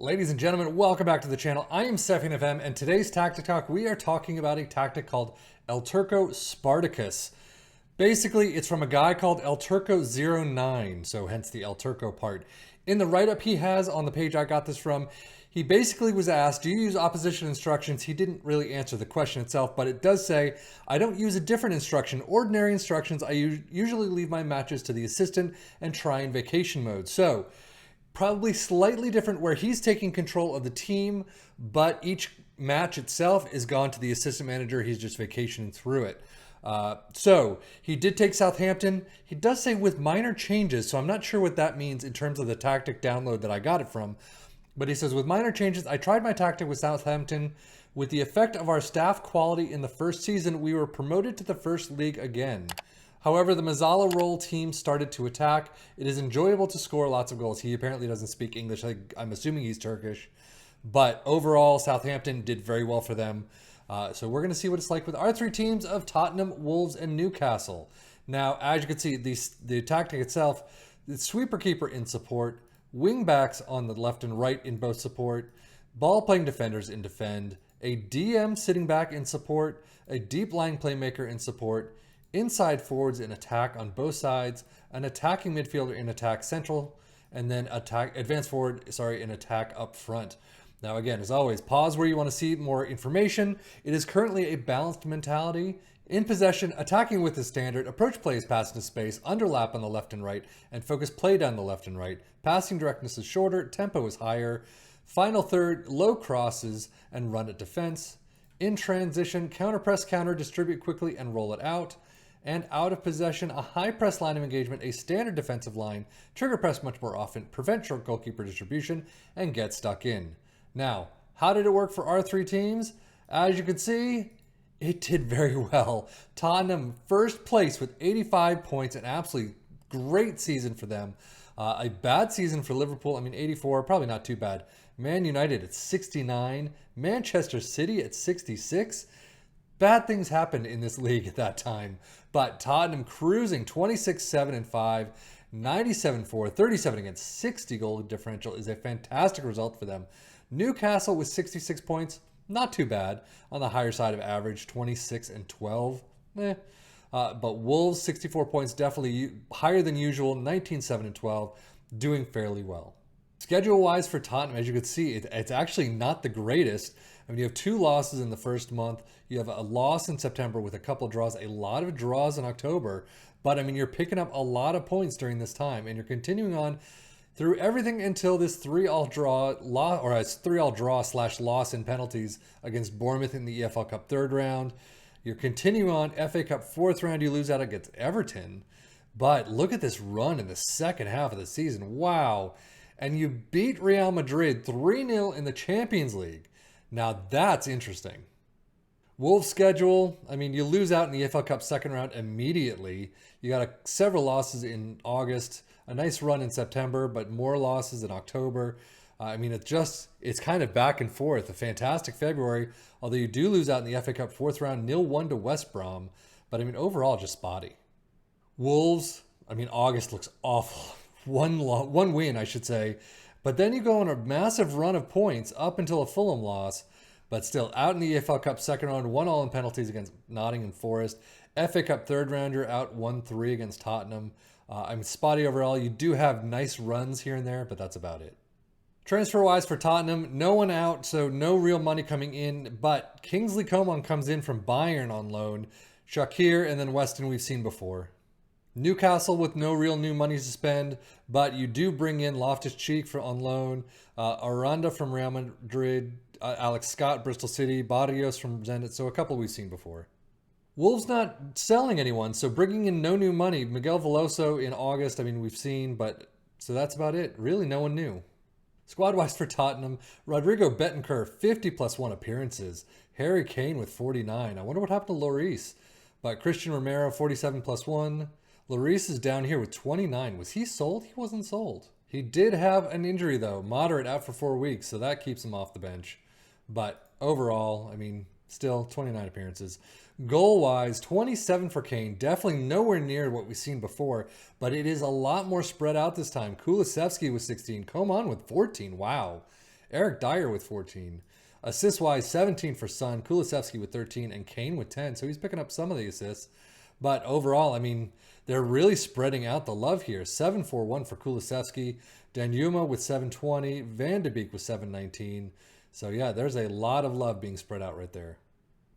Ladies and gentlemen, welcome back to the channel. I am Sefian FM, and today's Tactic Talk, we are talking about a tactic called Elturco Spartacus. Basically, it's from a guy called Elturco09, so hence the Elturco part. In the write-up he has on the page I got this from, he basically was asked, do you use opposition instructions? He didn't really answer the question itself, but it does say, I don't use a different instruction. Ordinary instructions, I usually leave my matches to the assistant and try in vacation mode. So, probably slightly different where he's taking control of the team, but each match itself is gone to the assistant manager. He's just vacationing through it. So he did take Southampton. He does say with minor changes, so I'm not sure what that means in terms of the tactic download that I got it from. But he says, with minor changes, I tried my tactic with Southampton. With the effect of our staff quality in the first season, we were promoted to the first league again. However, the Mazzala roll team started to attack. It is enjoyable to score lots of goals. He apparently doesn't speak English. I'm assuming he's Turkish. But overall, Southampton did very well for them. So we're going to see what it's like with our three teams of Tottenham, Wolves, and Newcastle. Now, as you can see, the tactic itself, the sweeper keeper in support, wing backs on the left and right in both support, ball playing defenders in defend, a DM sitting back in support, a deep line playmaker in support, inside forwards in attack on both sides, an attacking midfielder in attack central, and then advanced forward, in attack up front. Now again, as always, pause where you want to see more information. It is currently a balanced mentality. In possession, attacking with the standard, approach plays pass into space, underlap on the left and right, and focus play down the left and right. Passing directness is shorter, tempo is higher. Final third, low crosses and run at defense. In transition, counter press, counter, distribute quickly and roll it out. And out of possession, a high press line of engagement, a standard defensive line, trigger press much more often, prevent short goalkeeper distribution, and get stuck in. Now, how did it work for our three teams? As you can see, it did very well. Tottenham first place with 85 points, an absolutely great season for them. A bad season for Liverpool, 84, probably not too bad. Man United at 69, Manchester City at 66. Bad things happened in this league at that time, but Tottenham cruising 26-7-5, 97-4, 37 against 60 goal differential is a fantastic result for them. Newcastle with 66 points, not too bad, on the higher side of average, 26-12. But Wolves 64 points, definitely higher than usual, 19-7-12, doing fairly well. Schedule-wise for Tottenham, as you can see, it's actually not the greatest. You have 2 losses in the first month. You have a loss in September with a couple of draws, a lot of draws in October. But, you're picking up a lot of points during this time, and you're continuing on through everything until this 3-3 draw/loss in penalties against Bournemouth in the EFL Cup 3rd round. You're continuing on, FA Cup 4th round, you lose out against Everton. But look at this run in the second half of the season. Wow. And you beat Real Madrid 3-0 in the Champions League. Now that's interesting. Wolves schedule, you lose out in the EFL Cup 2nd round immediately. You got several losses in August, a nice run in September, but more losses in October. It's kind of back and forth. A fantastic February, although you do lose out in the FA Cup 4th round, 0-1 to West Brom. But overall, just spotty. Wolves, August looks awful. One win, I should say. But then you go on a massive run of points up until a Fulham loss, but still out in the EFL Cup 2nd round, 1-1 in penalties against Nottingham Forest. FA Cup 3rd rounder out 1-3 against Tottenham. Spotty overall. You do have nice runs here and there, but that's about it. Transfer-wise for Tottenham, no one out, so no real money coming in, but Kingsley Coman comes in from Bayern on loan. Shaqiri and then Weston we've seen before. Newcastle with no real new money to spend, but you do bring in Loftus-Cheek on loan, Aranda from Real Madrid, Alex Scott, Bristol City, Barrios from Zenit, so a couple we've seen before. Wolves not selling anyone, so bringing in no new money. Miguel Veloso in August, we've seen, but so that's about it. Really, no one new. Squad-wise for Tottenham, Rodrigo Betancourt, 50+1 appearances. Harry Kane with 49. I wonder what happened to Lloris. But Christian Romero, 47+1. Lloris is down here with 29. Was he sold? He wasn't sold. He did have an injury, though. Moderate, out for 4 weeks, so that keeps him off the bench. But overall, still 29 appearances. Goal-wise, 27 for Kane. Definitely nowhere near what we've seen before, but it is a lot more spread out this time. Kulusevski with 16. Coman with 14. Wow. Eric Dyer with 14. Assist-wise, 17 for Son, Kulusevski with 13, and Kane with 10. So he's picking up some of the assists. But overall, I mean, they're really spreading out the love here. 7-4-1 for Kulusevski, Danjuma with 720, Van de Beek with 719. So yeah, there's a lot of love being spread out right there.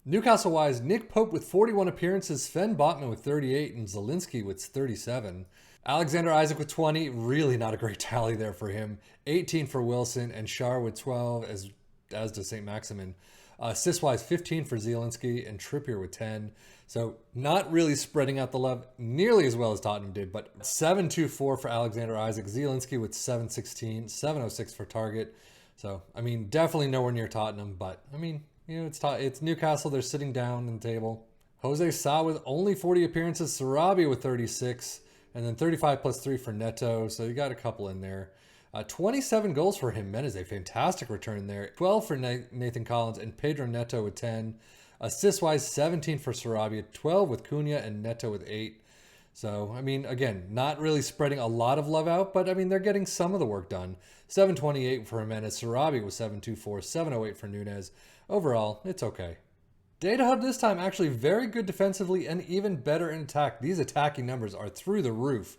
Newcastle-wise, Nick Pope with 41 appearances, Sven Botman with 38, and Zielinski with 37. Alexander Isak with 20, really not a great tally there for him. 18 for Wilson, and Schär with 12, as does St. Maximin. Assist-wise, 15 for Zielinski, and Trippier with 10. So not really spreading out the love nearly as well as Tottenham did, but 7-2-4 for Alexander Isak. Zielinski with 716, 706 for Target. So, I mean, definitely nowhere near Tottenham, but, I mean, you know, it's Newcastle. They're sitting down on the table. Jose Sa with only 40 appearances, Sarabia with 36, and then 35 plus 3 for Neto. So you got a couple in there. 27 goals for Jimenez, a fantastic return there. 12 for Nathan Collins and Pedro Neto with 10. Assist-wise, 17 for Sarabia, 12 with Cunha, and Neto with 8. So, I mean, again, not really spreading a lot of love out, but, I mean, they're getting some of the work done. 728 for Jimenez, Sarabia with 724, 708 for Nunez. Overall, it's okay. Data Hub this time actually very good defensively and even better in attack. These attacking numbers are through the roof.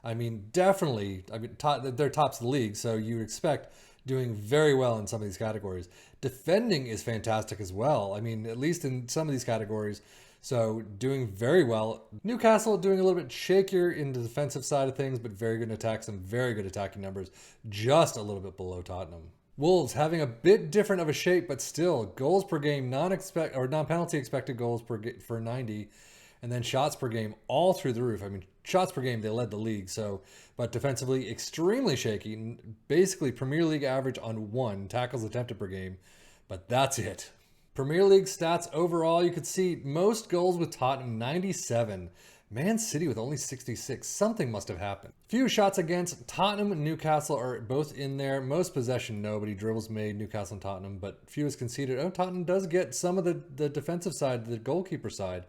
I mean, definitely, they're tops of the league, so you would expect doing very well in some of these categories. Defending is fantastic as well. I mean, at least in some of these categories. So doing very well. Newcastle doing a little bit shakier in the defensive side of things, but very good in attack, some very good attacking numbers, just a little bit below Tottenham. Wolves having a bit different of a shape, but still goals per game, non-penalty expected goals for 90, and then shots per game all through the roof. I mean, shots per game, they led the league. So, but defensively extremely shaky, basically Premier League average on 1 tackles attempted per game, but that's it. Premier League stats overall, you could see most goals with Tottenham, 97. Man City with only 66. Something must have happened. Few shots against. Tottenham and Newcastle are both in there. Most possession, nobody. Dribbles made, Newcastle and Tottenham, but fewest conceded. Oh, Tottenham does get some of the defensive side, the goalkeeper side,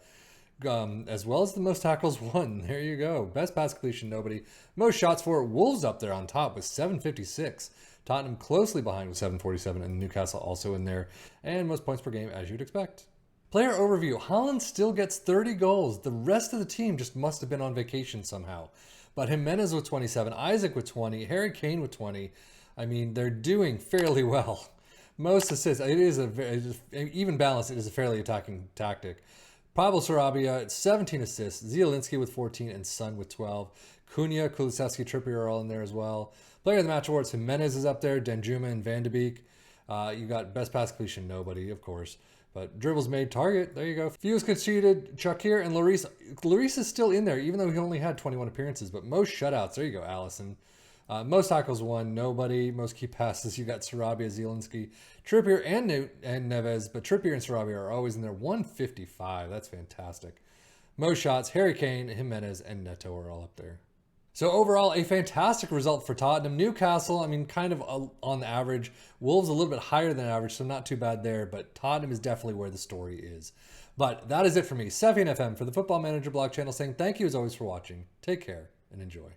as well as the most tackles won. There you go. Best pass completion, nobody. Most shots for Wolves up there on top with 756. Tottenham closely behind with 747, and Newcastle also in there. And most points per game, as you'd expect. Player overview. Haaland still gets 30 goals. The rest of the team just must have been on vacation somehow. But Jimenez with 27, Isak with 20, Harry Kane with 20. I mean, they're doing fairly well. Most assists. It is even balanced. It is a fairly attacking tactic. Pablo Sarabia, 17 assists. Zielinski with 14 and Son with 12. Cunha, Kulusevski, Trippier are all in there as well. Player of the match awards, Jimenez is up there. Danjuma and Van de Beek. You got best pass completion, nobody, of course. But dribbles made, Target, there you go. Fewest conceded, Shaqiri and Lloris. Lloris is still in there, even though he only had 21 appearances. But most shutouts, there you go, Allison. Most tackles won, nobody. Most key passes, you got Sarabia, Zielinski, Trippier, and Neves. But Trippier and Sarabia are always in there. 155, that's fantastic. Most shots, Harry Kane, Jimenez, and Neto are all up there. So overall, a fantastic result for Tottenham. Newcastle, I mean, kind of on the average. Wolves a little bit higher than average, so not too bad there. But Tottenham is definitely where the story is. But that is it for me, Sefian FM, for the Football Manager blog channel, saying thank you as always for watching. Take care and enjoy.